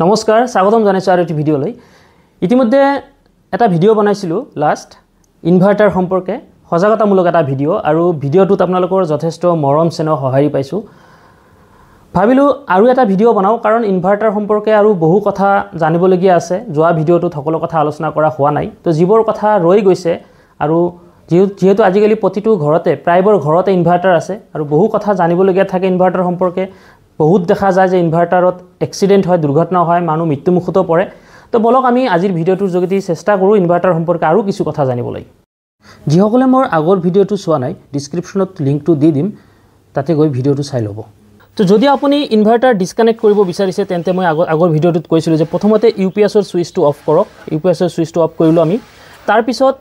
নমস্কাৰ স্বাগতম জনাইছো আৰু এটি ভিডিঅ'লৈ ইতিমধ্যে এটা ভিডিঅ' বনাইছিলো লাষ্ট ইনভাৰ্টাৰ সম্পৰ্কে সজাগতামূলক এটা ভিডিঅ' আৰু ভিডিঅ'টোত আপোনালোকৰ যথেষ্ট মৰম চেনেহ সহাৰি পাইছো ভাবিলো আৰু এটা ভিডিঅ' বনাও কাৰণ ইনভাৰ্টাৰ সম্পৰ্কে আৰু বহু কথা জানিবলগীয়া আছে যোৱা ভিডিঅ'টোত সকলো কথা আলোচনা কৰা হোৱা নাই তো যিবোৰ কথা ৰৈ গৈছে আৰু যেহেতু আজিকালি প্ৰতিটো ঘৰতে প্ৰায়বোৰ ঘৰতে ইনভাৰ্টাৰ আছে আৰু বহু কথা জানিবলগীয়া থাকে ইনভাৰ্টাৰ সম্পৰ্কে বহুত দেখা যায় যে ইনভাৰ্টাৰত এক্সিডেন্ট হয় দুৰ্ঘটনা হয় মানুহ মৃত্যুমুখতো পৰে তো বলক আমি আজিৰ ভিডিঅ'টোৰ যোগেদি চেষ্টা কৰো ইনভাৰ্টাৰ সম্পৰ্কে আৰু কিছু কথা জানিবলৈ যিসকলে মোৰ আগৰ ভিডিঅ'টো চোৱা নাই ডেসক্ৰিপচনত লিংকটো দি দিম তাতে গৈ ভিডিঅ'টো চাই ল'ব তো যদি আপুনি ইনভাৰ্টাৰ ডিসকানেক্ট কৰিব বিচাৰিছে তেন্তে মই আগৰ ভিডিঅ'টোত কৈছিলো যে প্ৰথমতে ইউপিএছৰ সুইচটো অফ কৰক ইউপিএছৰ সুইচটো অফ কৰিলো আমি তাৰ পিছত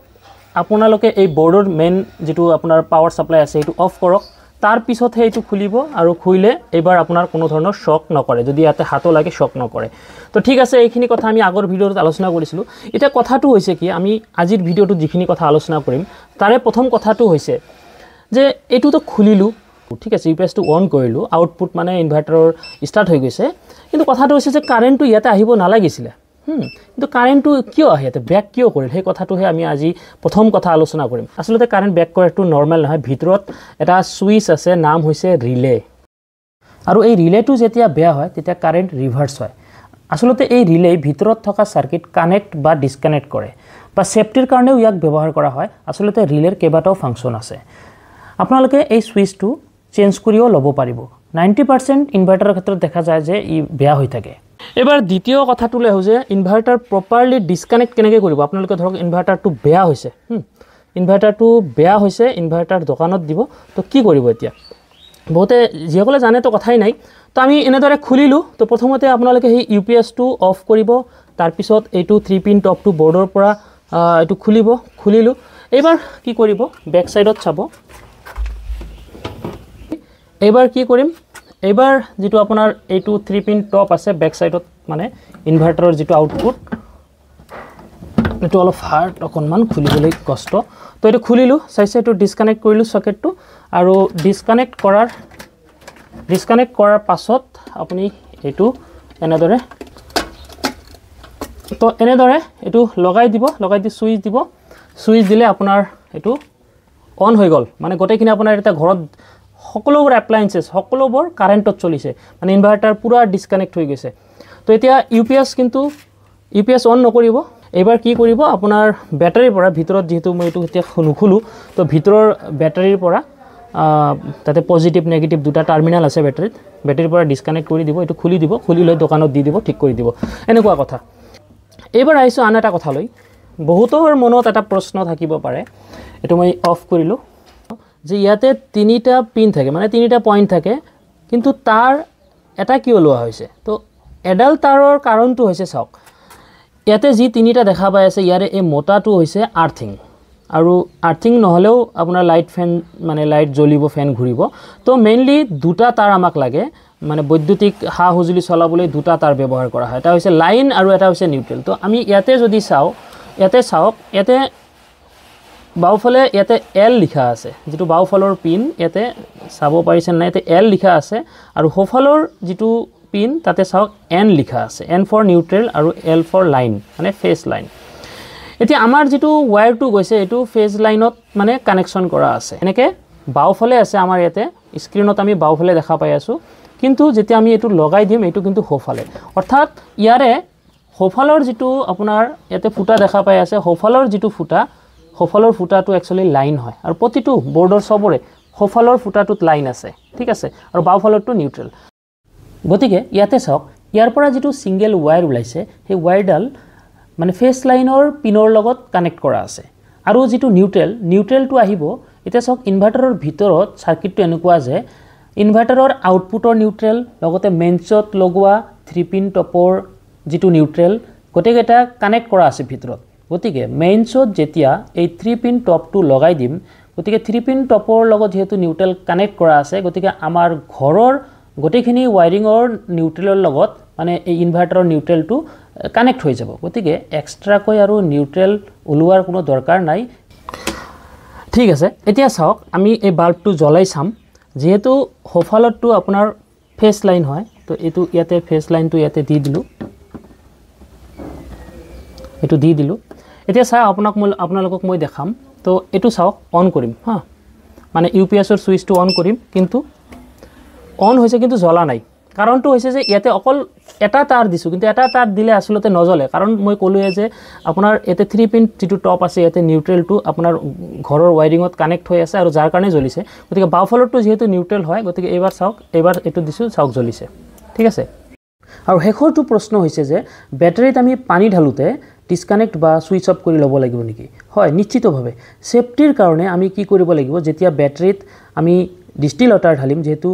আপোনালোকে এই বৰ্ডৰ মেইন যেটো আপোনাৰ পাৱাৰ সাপ্লাই আছে এটো অফ কৰক তাৰ পিছতহে এটো খুলিব আৰু খুইলে এবাৰ আপোনাৰ কোনো ধৰণৰ শক নকৰে যদি ইয়াতে হাতো লাগে শক নকৰে তো ঠিক আছে এইখিনি কথা আমি আগৰ ভিডিঅ'ত আলোচনা কৰিছিলো এটা কথাটো হৈছে কি আমি আজিৰ ভিডিঅ'টোত যিখিনি কথা আলোচনা কৰিম তাৰে প্ৰথম কথাটো হৈছে যে এটো তো খুলিলো ঠিক আছে ইউপিএছটো অন কৰিলো আউটপুট মানে ইনভাৰ্টাৰৰ ষ্টাৰ্ট হৈ গৈছে কিন্তু কথাটো হৈছে যে কাৰেন্টটো ইয়াতে আহিব নালাগিছিল কিন্তু কাৰেন্টটো কিয় আহে ইয়াতে ব্যাক কিয় কৰিল সেই কথাটোহে আমি আজি প্ৰথম কথা আলোচনা কৰিম আসলতে কাৰেন্ট ব্যাক কৰাটো নৰমাল নহয় ভিতৰত এটা সুইচ আছে নাম হৈছে ৰিলে আৰু এই ৰিলেটো যেতিয়া বেয়া হয় তেতিয়া কাৰেন্ট ৰিভাৰ্স হয় আসলতে এই ৰিলে ভিতৰত থকা সাৰ্কিট কানেক্ট বা ডিসকানেক্ট কৰে বা সেফটিৰ কাৰণেও ইয়াক ব্যৱহাৰ কৰা হয় আসলতে ৰিলেৰ কেইবাটাও ফাংচন আছে আপোনালোকে এই সুইচটো চেঞ্জ কৰিও ল'ব পাৰিব 90% ইনভাৰ্টাৰৰ ক্ষেত্ৰত দেখা যায় যে ই বেয়া হৈ থাকে এবাৰ দ্বিতীয় কথাটোলে হৈছে ইনভাৰ্টাৰ প্ৰপাৰলি ডিসকানেক্ট কেনেকৈ কৰিব আপোনালোকে ধৰক ইনভাৰ্টাৰটো বেয়া হৈছে ইনভাৰ্টাৰ দোকানত দিব তো কি কৰিব এতিয়া বহুতে যিসকলে জানে তো কথাই নাই তো আমি এনেদৰে খুলিলো তো প্ৰথমতে আপোনালোকে এই ইউপিএছটো অফ কৰিব তাৰ পিছত এইটো 3 পিন টপটো বৰ্ডৰ পৰা এইটো খুলিলো এবাৰ কি কৰিব বেক সাইডত চাব এবাৰ কি কৰিম এবাৰ যেটো আপোনাৰ এইটো 3 পিন টপ আছে বেক সাইডত মানে ইনভাৰ্টাৰৰ যেটো আউটপুট এটো অলপ হাৰ্ড অকনমান খুলিবলৈ কষ্ট তো এটো খুলিলো চাইছে এটো ডিসকানেক্ট কৰিলো সকেটটো আৰু ডিসকানেক্ট কৰাৰ পাছত আপুনি এটো এনেদৰে তো এনেদৰে এটো লগাই দি সুইচ দিলে আপোনাৰ এটো অন হৈ গল মানে গটেখিনি আপোনাৰ এটা ঘৰত সকলোবোৰ এপ্লায়েন্সেস সকলোবোৰ কাৰেন্টত চলিছে মানে ইনভাৰ্টাৰ পুৰা ডিসকানেক্ট হৈ গৈছে তো এতিয়া ইউপিএছ অন নকৰিব এবাৰ কি কৰিব আপোনাৰ ব্যাটাৰীৰ পৰা ভিতৰত যেহেতু মই এটো এতিয়া নুখুলো তো ভিতৰৰ ব্যাটাৰীৰ পৰা তাতে পজিটিভ নেগেটিভ দুটা টাৰ্মিনাল আছে ব্যাটাৰীৰ পৰা ডিসকানেক্ট কৰি দিব এটো খুলি লৈ দোকানত দি দিব ঠিক কৰি দিব এনেকুৱা কথা এবাৰ আইছো আন এটা কথা লৈ বহুতৰ মনত এটা প্ৰশ্ন থাকিব পাৰে এটো মই অফ কৰিলো যে ইয়াতে তিনিটা পিন থাকে মানে তিনিটা পয়েন্ট থাকে কিন্তু তাৰ এটা কি লোৱা হৈছে তো এডাল তাৰৰ কাৰণটো হৈছে চাওক ইয়াতে যি তিনিটা দেখা পাই আছে ইয়াৰে এই মোটাটো হৈছে আৰ্থিং আৰু আৰ্থিং নহলেও আপোনাৰ লাইট ফেন মানে লাইট জ্বলিব ফেন ঘুৰিব তো মেইনলি দুটা তাৰ আমাক লাগে মানে বৈদ্যুতিক হাহুজুলি চলাবলৈ দুটা তাৰ ব্যৱহাৰ কৰা হয় এটা হৈছে লাইন আৰু এটা হৈছে নিউট্ৰেল তো আমি ইয়াতে যদি চাও ইয়াতে বাওফালে ইয়াতে এল লিখা আছে যেটো বাওফালৰ পিন ইয়াতে চাব পাৰিছে না ইয়াতে এল লিখা আছে আৰু হোফালৰ যেটো পিন তাতে চাওক এন লিখা আছে এন ফৰ নিউট্ৰেল আৰু এল ফৰ লাইন মানে ফেজ লাইন এতিয়া আমাৰ যেটো ওয়্যাৰটো গৈছে এটো ফেজ লাইনত মানে কানেকশন কৰা আছে এনেকে বাওফালে আছে আমাৰ ইয়াতে স্ক্ৰিনত আমি বাওফালে দেখা পাই আছো কিন্তু যেতিয়া আমি এটো লগাই দিম এটো কিন্তু হোফালে অৰ্থাৎ ইয়াৰে হোফালৰ যেটো আপোনাৰ ইয়াতে ফুটা দেখা পাই আছে হোফালৰ যেটো হোফালৰ ফুটাটো একচুয়ালি লাইন হয় আৰু প্ৰতিটো বৰ্ডৰ সবৰে হোফালৰ ফুটাটোত লাইন আছে ঠিক আছে আৰু বাওফালৰটো নিউট্ৰেল গতিকে ইয়াতে চাওক ইয়াৰ পৰা যেটো সিঙ্গেল ওয়্যাৰ ওলাইছে সেই ওয়্যাৰডাল মানে ফেজ লাইনৰ পিনৰ লগত কানেক্ট কৰা আছে আৰু যেটো নিউট্ৰেলটো আহিব এটা চাওক ইনভাৰ্টাৰৰ ভিতৰত সাৰ্কিটটো এনেকুৱা যে ইনভাৰ্টাৰৰ আউটপুটৰ নিউট্ৰেল লগতে মেইনছত লগোৱা 3 পিন টপৰ যেটো নিউট্ৰেল গটেকেটা কানেক্ট কৰা আছে ভিতৰত গতিকে মেইনছত যেতিয়া এই 3 পিন টপটো লগাই দিম গতিকে 3 পিন টপৰ লগত যেহেতু নিউট্ৰেল কানেক্ট কৰা আছে গতিকে আমাৰ ঘৰৰ গটেখিনি ওয়্যাৰিংৰ নিউট্ৰেলৰ লগত মানে এই ইনভাৰ্টাৰৰ নিউট্ৰেলটো কানেক্ট হৈ যাব গতিকে এক্সট্ৰা কৈ আৰু নিউট্ৰেল উলোৱাৰ কোনো দৰকাৰ নাই ঠিক আছে এতিয়া চাওক আমি এই বাল্বটো জ্বলাই চাম যেহেতু হোফালৰটো আপোনাৰ ফেজ লাইন হয় তো এটো ইয়াতে ফেজ লাইনটো ইয়াতে দি দিলু এইটো দি দিলোঁ এতিয়া চাওক আপোনালোকক মই দেখাম তো এইটো চাওক অন কৰিম হা মানে ইউপিএছৰ ছুইচটো অন কৰিম কিন্তু অন হৈছে কিন্তু জ্বলা নাই কাৰণটো হৈছে যে ইয়াতে অকল এটা তাৰ দিছোঁ কিন্তু এটা তাৰ দিলে আসলতে নজ্বলে কাৰণ মই ক'লোৱে যে আপোনাৰ এতে 3 পিন যিটো টপ আছে ইয়াতে নিউট্ৰেলটো আপোনাৰ ঘৰৰ ওয়াৰিঙত কানেক্ট হৈ আছে আৰু যাৰ কাৰণে জ্বলিছে গতিকে বাওফালৰটো যেহেতু নিউট্ৰেল হয় গতিকে এইবাৰ চাওক এইবাৰ এটো দিছোঁ চাওক জ্বলিছে ঠিক আছে আৰু শেষৰটো প্ৰশ্ন হৈছে যে বেটাৰীত আমি পানী ঢালোতে ডিসকানেক্ট বা সুইচ অফ কৰি ল'ব লাগিব নেকি হয় নিশ্চিতভাৱে সেফটিৰ কাৰণে আমি কি কৰিব লাগিব যেতিয়া বেটাৰীত আমি ডিষ্টিল ওয়াটাৰ ঢালিম যেহেতু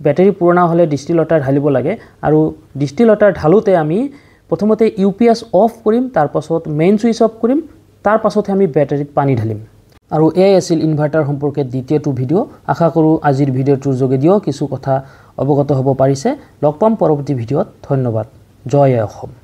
বেটাৰী পুৰণা হলে ডিষ্টিল ওয়াটাৰ ঢালিব লাগে আৰু ডিষ্টিল ওয়াটাৰ ঢালোতে আমি প্ৰথমতে ইউপিএছ অফ কৰিম তাৰ পাছত মেইন সুইচ অফ কৰিম তাৰ পাছতহে আমি বেটাৰীত পানী ঢালিম আৰু এই আছিল ইনভাৰ্টাৰ সম্পৰ্কে দ্বিতীয়টো ভিডিও আশা কৰো আজিৰ ভিডিওটোৰ যোগেদিও কিছু কথা অৱগত হ'ব পাৰিছে লগ পাম পৰৱৰ্তী ভিডিওত ধন্যবাদ জয় অসম